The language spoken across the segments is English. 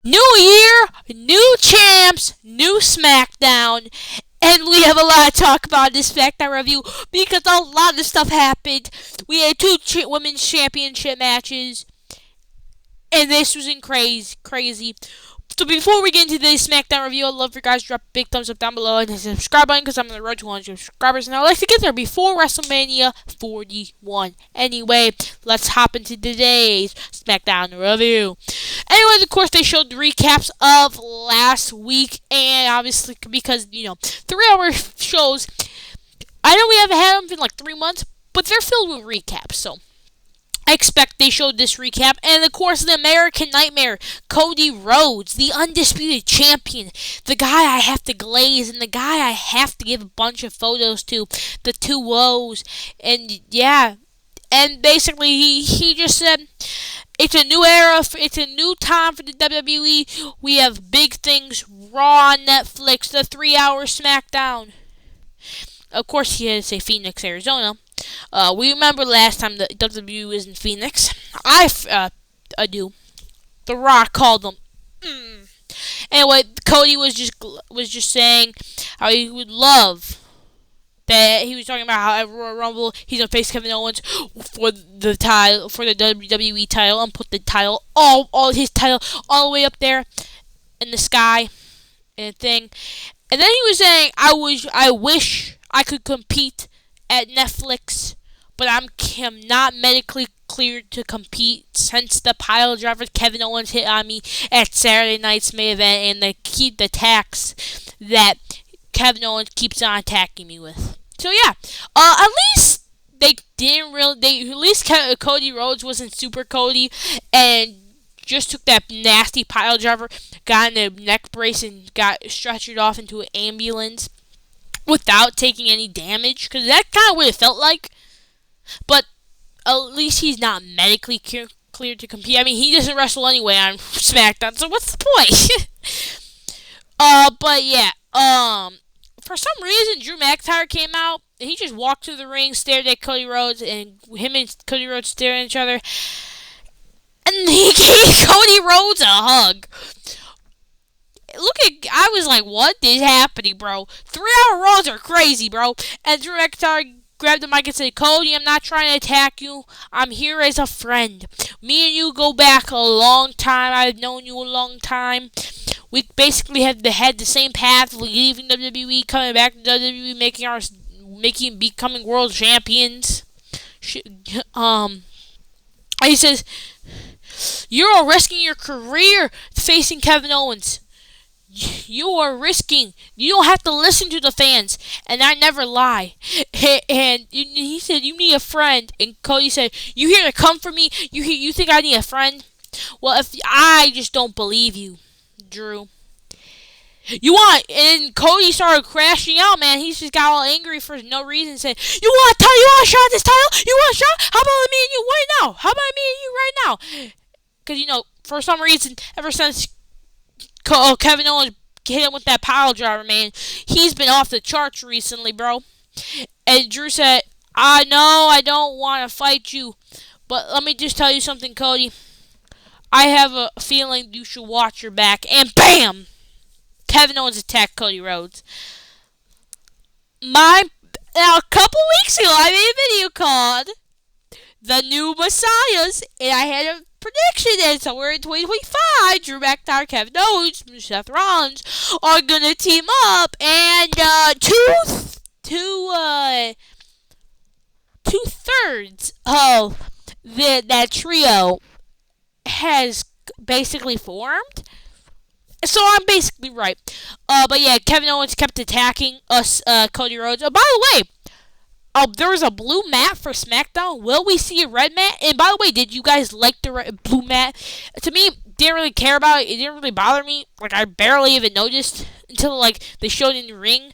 New year, new champs, new SmackDown, and we have a lot to talk about in this SmackDown review because a lot of stuff happened. We had two women's championship matches, and this was crazy. So before we get into today's SmackDown review, I'd love for you guys to drop a big thumbs up down below and hit the subscribe button because I'm on the road to 100 subscribers and I'd like to get there before WrestleMania 41. Anyway, let's hop into today's SmackDown review. Anyways, of course, they showed the recaps of last week, and obviously because 3-hour shows. I know we haven't had them in like 3 months, but they're filled with recaps, so I expect they showed this recap. And of course, the American Nightmare, Cody Rhodes, the undisputed champion, the guy I have to glaze, and the guy I have to give a bunch of photos to, the two woes, and yeah. And basically, he just said, it's a new era, it's a new time for the WWE. We have big things, Raw on Netflix, the 3-hour SmackDown. Of course, he had to say Phoenix, Arizona. We remember last time the WWE was in Phoenix. I do. The Rock called them. Anyway, Cody was just saying how he would love that. He was talking about how at Royal Rumble he's gonna face Kevin Owens for the title, for the WWE title, and put the title, all his title, all the way up there in the sky and thing. And then he was saying, I wish I could compete at Netflix, but I'm not medically cleared to compete since the pile driver Kevin Owens hit on me at Saturday night's main event, and the attacks that Kevin Owens keeps on attacking me with. So yeah, at least they didn't really. At least Cody Rhodes wasn't super Cody, and just took that nasty pile driver, got in a neck brace, and got stretchered off into an ambulance without taking any damage, because that's kind of what it felt like. But at least he's not medically cleared to compete. I mean, he doesn't wrestle anyway on SmackDown, so what's the point? But yeah, for some reason, Drew McIntyre came out, and he just walked to the ring, stared at Cody Rhodes, and him and Cody Rhodes stared at each other, and he gave Cody Rhodes a hug. I was like, what is happening, bro? 3-hour Raws are crazy, bro. And Drew McIntyre grabbed the mic and said, Cody, I'm not trying to attack you. I'm here as a friend. Me and you go back a long time. I've known you a long time. We basically had the same path, leaving WWE, coming back to WWE, becoming world champions. And he says, you're all risking your career facing Kevin Owens. You are risking. You don't have to listen to the fans, and I never lie. And he said, you need a friend. And Cody said, you here to come for me? You think I need a friend? Well, if I just don't believe you, Drew. And Cody started crashing out, man. He just got all angry for no reason. Said, you want a shot at this title? You want a shot? How about me and you right now? How about me and you right now? Because, for some reason, ever since Kevin Owens hit him with that pile driver, man, he's been off the charts recently, bro. And Drew said, I know I don't want to fight you, but let me just tell you something, Cody. I have a feeling you should watch your back. And BAM! Kevin Owens attacked Cody Rhodes. Now, a couple weeks ago, I made a video called The New Messiahs, and I had a prediction that somewhere in 2025, Drew McIntyre, Kevin Owens, Seth Rollins are gonna team up, and two-thirds of that trio has basically formed. So I'm basically right. But yeah, Kevin Owens kept attacking us, Cody Rhodes. By the way, there was a blue mat for SmackDown. Will we see a red mat? And by the way, did you guys like the blue mat? To me, didn't really care about it. It didn't really bother me. Like, I barely even noticed until, they showed it in the ring.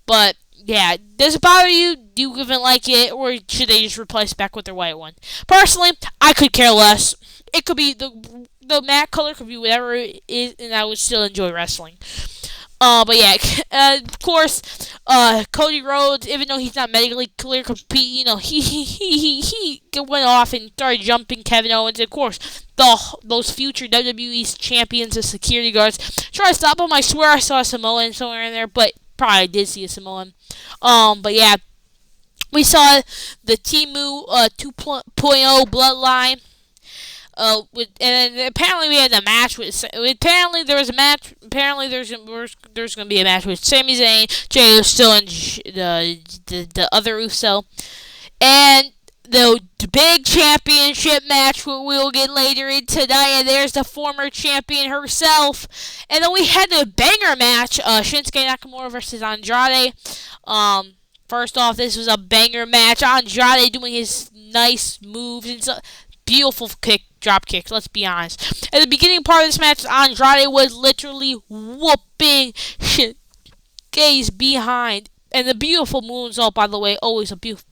But, yeah, does it bother you? Do you even like it? Or should they just replace back with their white one? Personally, I could care less. It could be, the mat color could be whatever it is, and I would still enjoy wrestling. But yeah, of course, Cody Rhodes, even though he's not medically clear to compete, he went off and started jumping Kevin Owens. Of course, those future WWE's champions, the security guards, try to stop him. I swear I saw a Samoan somewhere in there, but probably did see a Samoan. But yeah, we saw the Timu 2.0 Bloodline. And apparently we had a match with. Apparently there was a match. Apparently there's going to be a match with Sami Zayn, Jey Uso, and the other Uso, and the big championship match we'll get later in tonight. And there's the former champion herself. And then we had the banger match, Shinsuke Nakamura versus Andrade. First off, this was a banger match. Andrade doing his nice moves and beautiful drop kicks, let's be honest. At the beginning part of this match, Andrade was literally whooping Shinsuke's behind. And the beautiful moonsault, by the way, always a beautiful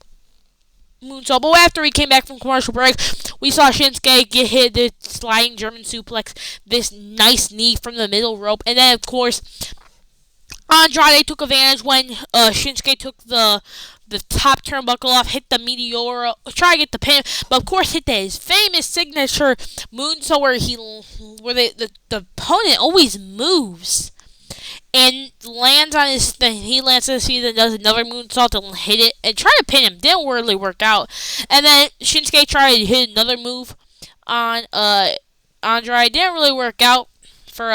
moonsault. But after he came back from commercial break, we saw Shinsuke get hit the sliding German suplex, this nice knee from the middle rope. And then, of course, Andrade took advantage when Shinsuke took the top turnbuckle off, hit the Meteora, try to get the pin, but of course hit his famous signature moonsault where the opponent always moves and lands on his thing. He lands on his feet and does another moonsault and hit it and try to pin him. Didn't really work out. And then Shinsuke tried to hit another move on Andrade. Didn't really work out for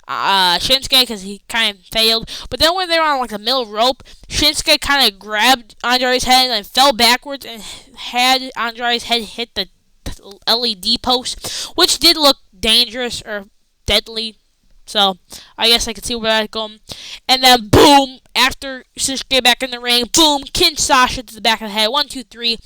Shinsuke because he kind of failed. But then when they were on like the middle rope, Shinsuke kind of grabbed Andrade's head and fell backwards and had Andrade's head hit the LED post, which did look dangerous or deadly. So I guess I could see where that's going. And then boom, after Shinsuke back in the ring, boom, Kinshasa to the back of the head. 1, 2, 3.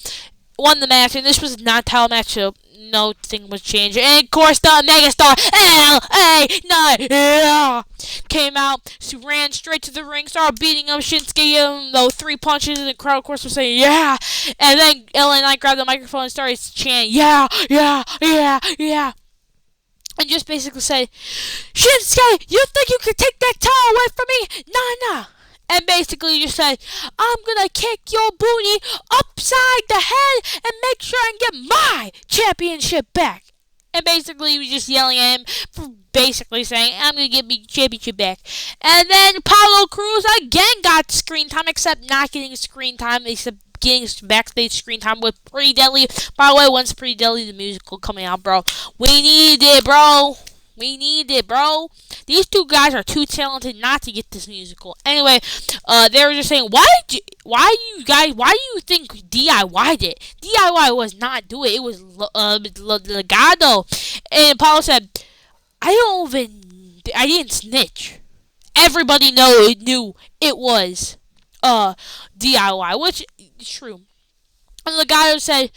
Won the match, and this was a non-title match, so nothing was changed. And of course, the megastar LA Knight came out, ran straight to the ring, started beating up Shinsuke. Those 3 punches, and the crowd, of course, was saying yeah. And then LA Knight grabbed the microphone and started chanting yeah, yeah, yeah, yeah. And just basically said, Shinsuke, you think you can take that title away from me? Nah. And basically just said, I'm gonna kick your booty upside the head and make sure I can get my championship back. And basically he was just yelling at him for basically saying, I'm gonna get my championship back. And then Apollo Crews again got screen time, except not getting screen time, except getting backstage screen time with Pretty Deadly. By the way, when's Pretty Deadly the musical coming out, bro? We need it, bro. These 2 guys are too talented not to get this musical. Anyway, they were just saying, why do you think DIY'd it? DIY was not do it. It was Legado. And Paulo said, I didn't snitch. Everybody knew it was DIY, which is true. And Legado said,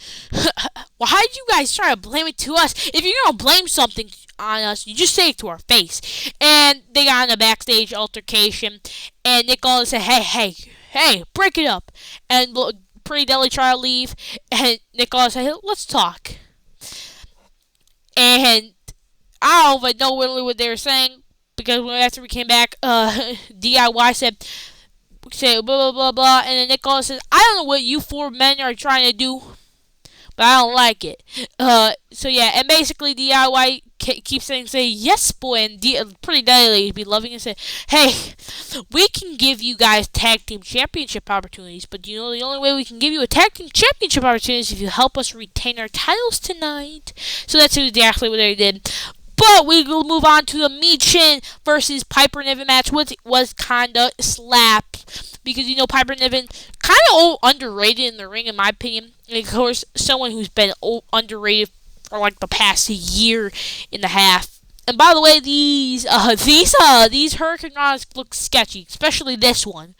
why did you guys try to blame it to us? If you're going to blame something on us, you just say it to our face. And they got in a backstage altercation, and Nick Aldis said, hey, break it up. And Pretty Deadly tried to leave, and Nick Aldis said, hey, let's talk. And I don't even know really what they were saying, because after we came back, DIY said blah, blah, blah, blah, and then Nick Aldis says, I don't know what you 4 men are trying to do, but I don't like it. So yeah, and basically DIY keeps saying, yes, boy, and Pretty Deadly be loving it and say, hey, we can give you guys tag team championship opportunities, but you know the only way we can give you a tag team championship opportunity is if you help us retain our titles tonight. So that's exactly what they did. But we will move on to the Michin versus Piper Niven match, which was kinda slap. Because, Piper Niven, kind of underrated in the ring, in my opinion. And of course, someone who's been underrated for, like, the past year and a half. And by the way, these Hurricane Ranas look sketchy, especially this one.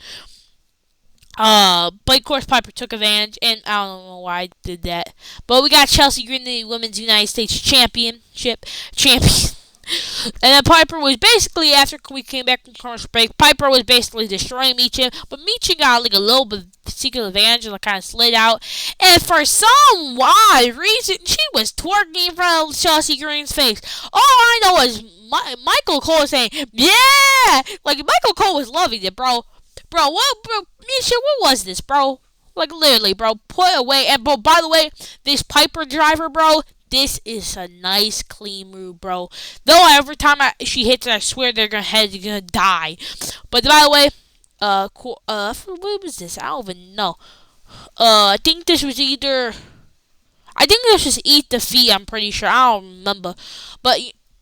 But of course, Piper took advantage, and I don't know why I did that. But we got Chelsea Green, the Women's United States champion. And then Piper was basically, after we came back from commercial break, Piper was basically destroying Michin, but Michin got like a little bit of secret advantage and kind of slid out. And for some odd reason, she was twerking in front of Chelsea Green's face. All I know is Michael Cole saying, yeah, Yeah, like Michael Cole was loving it, bro. Bro, Misha, what was this, bro? Like literally, bro, put away. And bro, by the way, this Piper driver, bro, this is a nice clean move, bro. Though every time she hits it, I swear their head's gonna die. But by the way, what was this? I don't even know. I think this was either. I think this was Eat the Fee. I'm pretty sure. I don't remember, but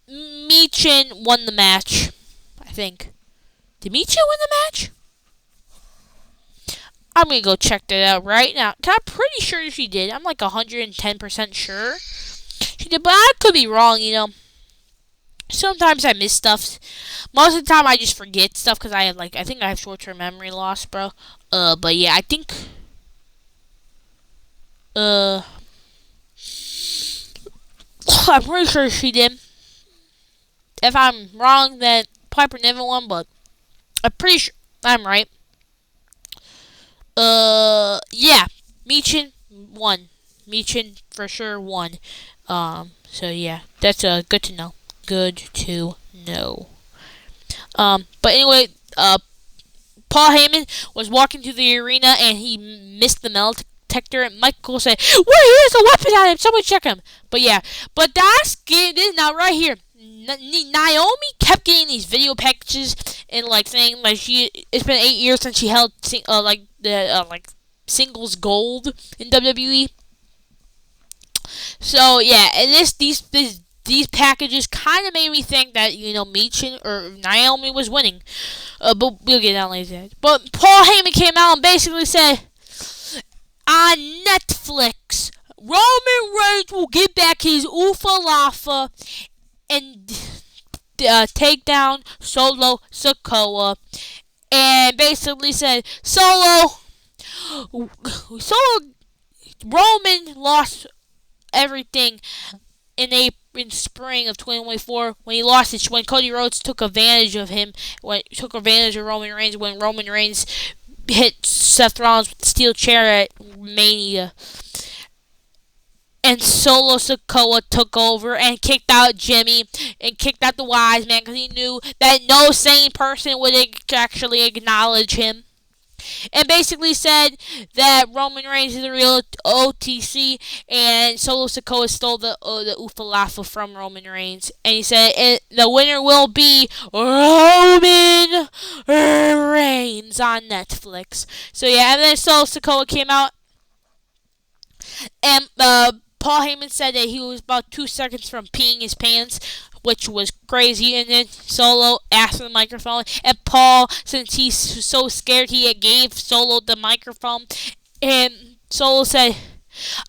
Michin won the match. I think. Did Michin win the match? I'm gonna go check that out right now. I'm pretty sure she did. I'm like 110% sure she did, but I could be wrong. Sometimes I miss stuff. Most of the time I just forget stuff because I think I have short-term memory loss, bro. But yeah, I think. I'm pretty sure she did. If I'm wrong, then Piper never won, but I'm pretty sure I'm right. Yeah, Michin won. Michin for sure won. So yeah, that's good to know. Good to know. But anyway, Paul Heyman was walking to the arena and he missed the metal detector. And Michael said, "Wait, here's a weapon on him. Someone check him." But yeah, but that's good. This now right here. Naomi kept getting these video packages and saying it's been 8 years since she held singles gold in WWE. So yeah, and these packages kind of made me think that Michin or Naomi was winning. But we'll get that later. But Paul Heyman came out and basically said on Netflix, Roman Reigns will get back his Ufalafa and take down Solo Sikoa, and basically said Roman lost everything in spring of 2024 when he lost it, when Cody Rhodes took advantage of Roman Reigns when Roman Reigns hit Seth Rollins with the steel chair at Mania. And Solo Sikoa took over and kicked out Jimmy and kicked out the Wise Man because he knew that no sane person would actually acknowledge him. And basically said that Roman Reigns is the real OTC and Solo Sikoa stole the Ufalafa from Roman Reigns. And he said the winner will be Roman Reigns on Netflix. So yeah, and then Solo Sikoa came out and Paul Heyman said that he was about 2 seconds from peeing his pants, which was crazy. And then Solo asked for the microphone, and Paul, since he's so scared, he gave Solo the microphone. And Solo said,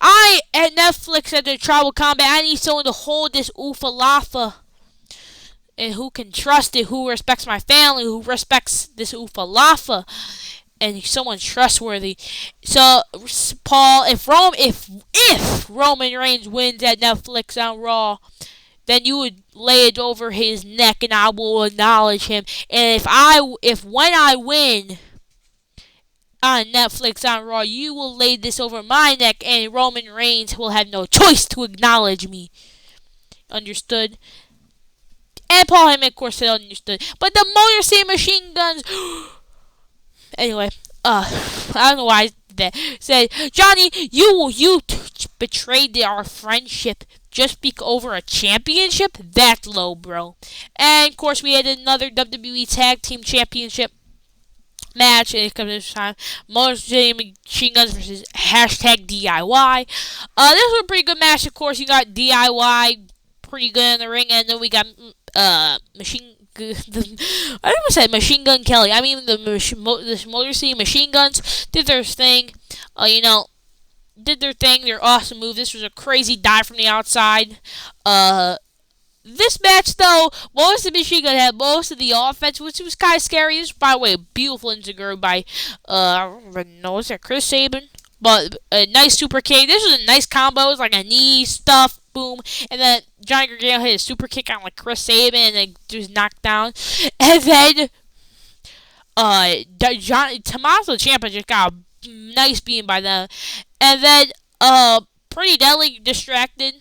at Netflix at the Tribal Combat, I need someone to hold this Ufalafa. And who can trust it, who respects my family, who respects this Ufalafa. And someone trustworthy. So Paul, if Roman Reigns wins at Netflix on Raw, then you would lay it over his neck, and I will acknowledge him. And when I win on Netflix on Raw, you will lay this over my neck, and Roman Reigns will have no choice to acknowledge me. Understood? And Paul Heyman, of course, said understood. But the Motor City Machine Guns. Anyway, I don't know why I did that. Said, Johnny, you betrayed our friendship just over a championship? That's low, bro. And of course, we had another WWE Tag Team Championship match, and it comes this time. Motor City Machine Guns versus #DIY. This was a pretty good match. Of course, you got DIY pretty good in the ring, and then we got I almost said Machine Gun Kelly. I mean, the Motor City Machine Guns did their thing. Did their thing. Their awesome move. This was a crazy dive from the outside. This match, though, most of the Machine Gun had most of the offense, which was kind of scary. This was, by the way, a beautiful Inzaguri by, I don't even know, was that Chris Sabin? But a nice super kick. This was a nice combo. It was like a knee stuff, boom. And then Johnny Gargano hit a super kick on like Chris Sabin and then just knocked down. And then Tommaso Ciampa just got a nice beating by them. And then Pretty Deadly distracted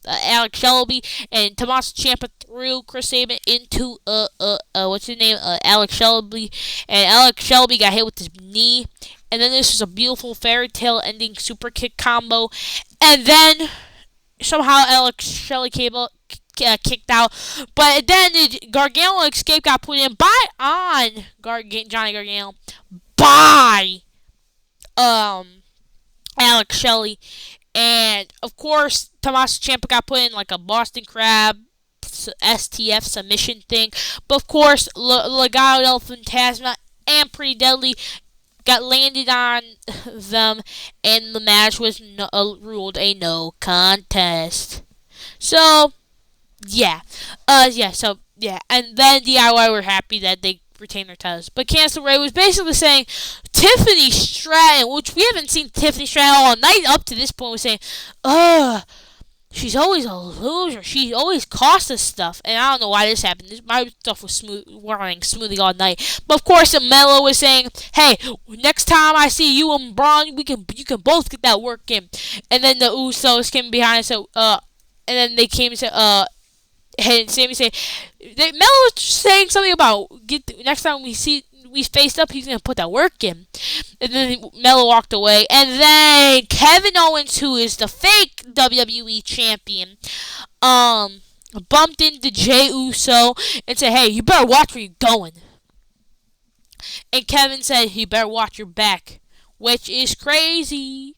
Alex Shelby, and Tommaso Ciampa threw Chris Sabin into what's his name, Alex Shelby, and Alex Shelby got hit with his knee, and then this was a beautiful fairy tale ending super kick combo, and then somehow Alex Shelley came out, kicked out, but then the Gargano escape got put in Johnny Gargano by Alex Shelley, and of course Tommaso Ciampa got put in like a Boston Crab STF submission thing, but of course Legado del Fantasma and Pretty Deadly got landed on them, and the match was ruled a no contest. So, yeah. And then DIY were happy that they retained their titles. But Candice LeRae was basically saying Tiffany Stratton, which we haven't seen Tiffany Stratton all night up to this point, was saying, she's always a loser. She always costs us stuff. And I don't know why this happened. My stuff was running smoothly all night. But of course, Melo was saying, hey, next time I see you and Braun, you can both get that work in. And then the Usos came behind and said, and then they came and said, and Sammy said, Melo was saying something about next time we faced up, he's gonna put that work in. And then Melo walked away, and then Kevin Owens, who is the fake WWE champion, bumped into Jey Uso and said, "Hey, you better watch where you're going." And Kevin said, "You better watch your back," which is crazy.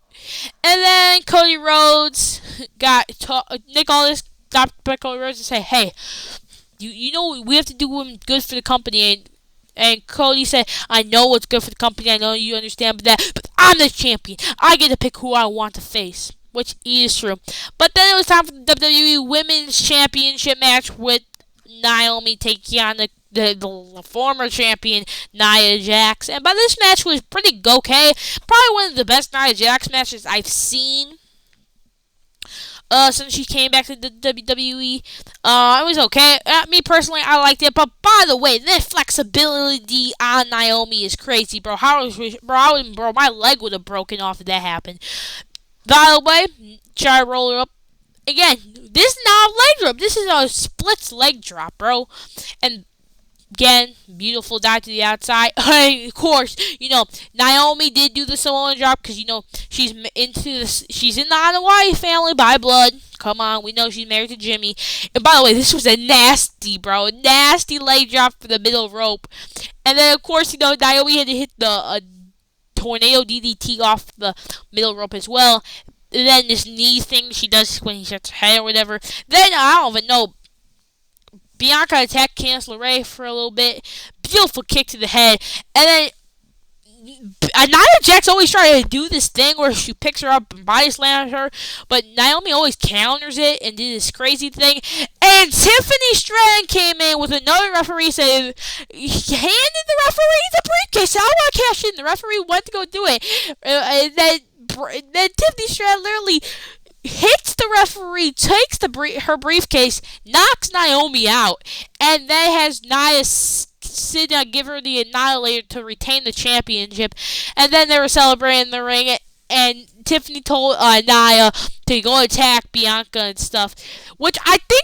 And then Cody Rhodes Nick Aldis stopped by Cody Rhodes and said, "Hey, you know we have to do what's good for the company." And Cody said, "I know what's good for the company. I know you understand but I'm the champion. I get to pick who I want to face," which is true. But then it was time for the WWE Women's Championship match with Naomi taking on the former champion Nia Jax. And by this match was pretty okay. Probably one of the best Nia Jax matches I've seen since she came back to the WWE. It was okay. Me personally, I liked it. But by the way, that flexibility on Naomi is crazy, bro. My leg would have broken off if that happened. By the way, try to roll her up. Again, this is not a leg drop. This is a splits leg drop, bro. And again, beautiful dive to the outside. Of course, Naomi did do the Samoan drop because, she's in the Anoa'i family by blood. Come on, we know she's married to Jimmy. And by the way, this was a nasty leg drop for the middle rope. And then, of course, Naomi had to hit the tornado DDT off the middle rope as well. And then this knee thing she does when he sets her head or whatever. Then, I don't even know, Bianca attacked Candice LeRae for a little bit. Beautiful kick to the head. And then Nia Jax always tries to do this thing where she picks her up and body slams her. But Naomi always counters it and did this crazy thing. And Tiffany Stratton came in with another referee saying, he handed the referee the briefcase. I want to cash in. The referee went to go do it. And then Tiffany Stratton literally hits the referee, takes her briefcase, knocks Naomi out, and then has Nia sit down, give her the Annihilator to retain the championship. And then they were celebrating in the ring, and Tiffany told Nia to go attack Bianca and stuff, which I think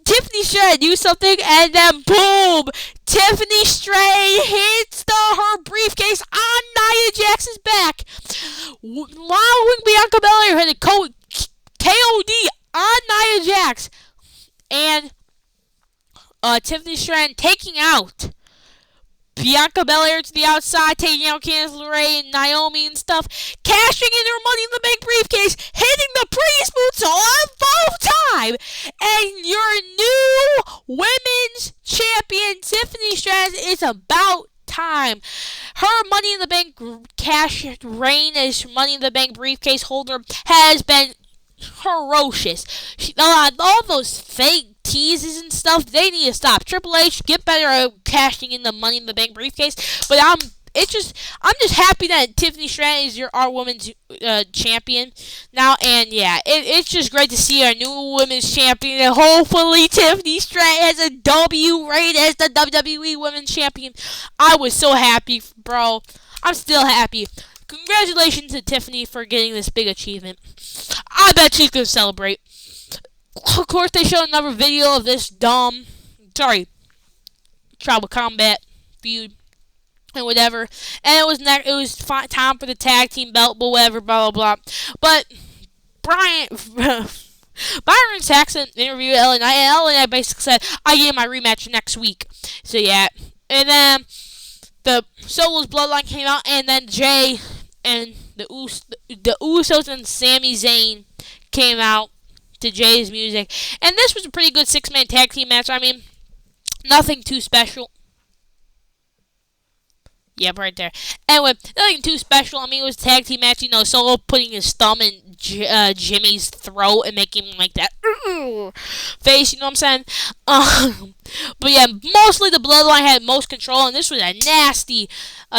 Tiffany Stratton do something, and then boom, Tiffany Stratton hits her briefcase on Nia Jax's back, allowing Bianca Belair had a KOD on Nia Jax, and Tiffany Stratton taking out Bianca Belair to the outside, taking out Candice LeRae and Naomi and stuff, cashing in her Money in the Bank briefcase, hitting the priest boots on full time, and your new women's champion, Tiffany Stratton, is about time. Her Money in the Bank cash reign as Money in the Bank briefcase holder has been ferocious. All those fake teases and stuff, they need to stop. Triple H, get better at cashing in the Money in the Bank briefcase. But I'm just happy that Tiffany Stratton is our women's champion now, and yeah, it's just great to see our new women's champion, and hopefully Tiffany Stratton has a W rate as the WWE Women's Champion. I was so happy, bro. I'm still happy. congratulations to Tiffany for getting this big achievement. I bet she could celebrate. Of course, they showed another video of this tribal combat feud and whatever, and it was time for the tag team belt, but whatever, blah blah blah. But Byron Saxon interviewed LA Knight, and LA Knight basically said, "I get my rematch next week." So yeah, and then the Solo's Bloodline came out, and then Jay and the Usos and Sami Zayn came out to Jay's music, and this was a pretty good 6-man tag team match. I mean, nothing too special. Yep, right there. Anyway, nothing too special. I mean, it was a tag team match. Solo putting his thumb in Jimmy's throat and making him like that face. You know what I'm saying? But yeah, mostly the Bloodline had most control, and this was a nasty.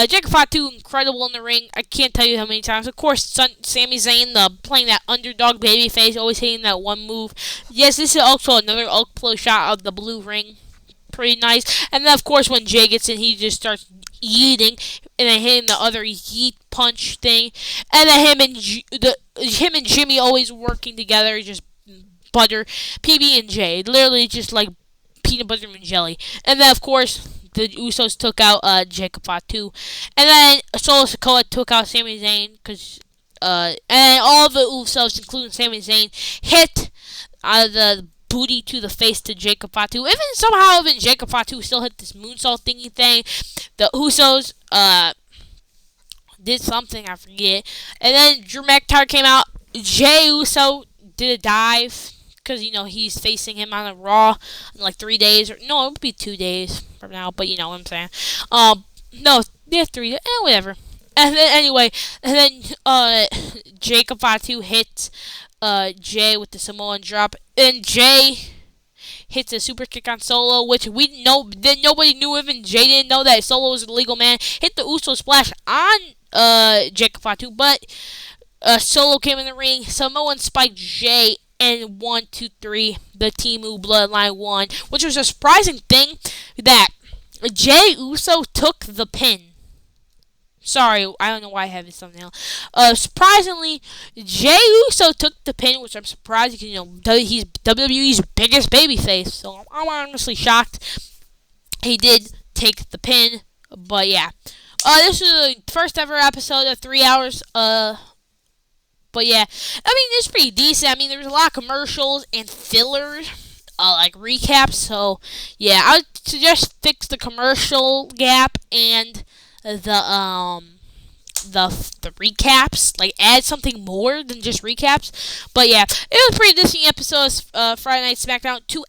Jacob Fatu, incredible in the ring. I can't tell you how many times. Of course, Sami Zayn, playing that underdog baby face, always hitting that one move. Yes, this is also another Oakflow shot of the blue ring. Pretty nice. And then, of course, when Jay gets in, he just starts yeeting, and then hitting the other yeet punch thing, and then him and Jimmy always working together, just butter, PB and J, literally just like peanut butter and jelly. And then of course the Usos took out Jacob Fatu, and then Solo Sikoa took out Sami Zayn, and all the Usos, including Sami Zayn, hit the booty to the face to Jacob Fatu. Even Jacob Fatu still hit this moonsault thingy thing. The Usos did something, I forget. And then Drew McIntyre came out. Jey Uso did a dive because he's facing him on a Raw in like 3 days, or no, it would be 2 days from now. But you know what I'm saying. No, yeah, 3 days, whatever. And then anyway, Jacob Fatu hit Jay with the Samoan drop, and Jay hits a super kick on Solo, which we know that nobody knew. Even Jay didn't know that Solo was a legal man. Hit the Uso splash on Jacob Fatu, but Solo came in the ring. Samoan spiked Jay, and 1, 2, 3, the Timu Bloodline won, which was a surprising thing that Jey Uso took the pin. Sorry, I don't know why I have this thumbnail. Surprisingly, Jey Uso took the pin, which I'm surprised because, he's WWE's biggest babyface. So I'm honestly shocked he did take the pin. But yeah, this is the first ever episode of 3 hours. But yeah, I mean, it's pretty decent. I mean, there's a lot of commercials and fillers, like recaps. So yeah, I would suggest fix the commercial gap and the recaps, like add something more than just recaps. But yeah, it was a pretty decent episode of Friday Night SmackDown to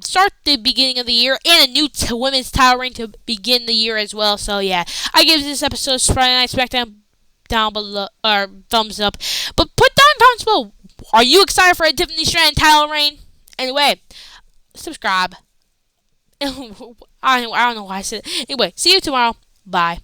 start the beginning of the year, and a new women's title reign to begin the year as well. So yeah, I give this episode of Friday Night SmackDown down below, or thumbs up. But put down comments below. Are you excited for a Tiffany Stratton title reign? Anyway, subscribe. I don't know why I said it. Anyway, see you tomorrow. Bye.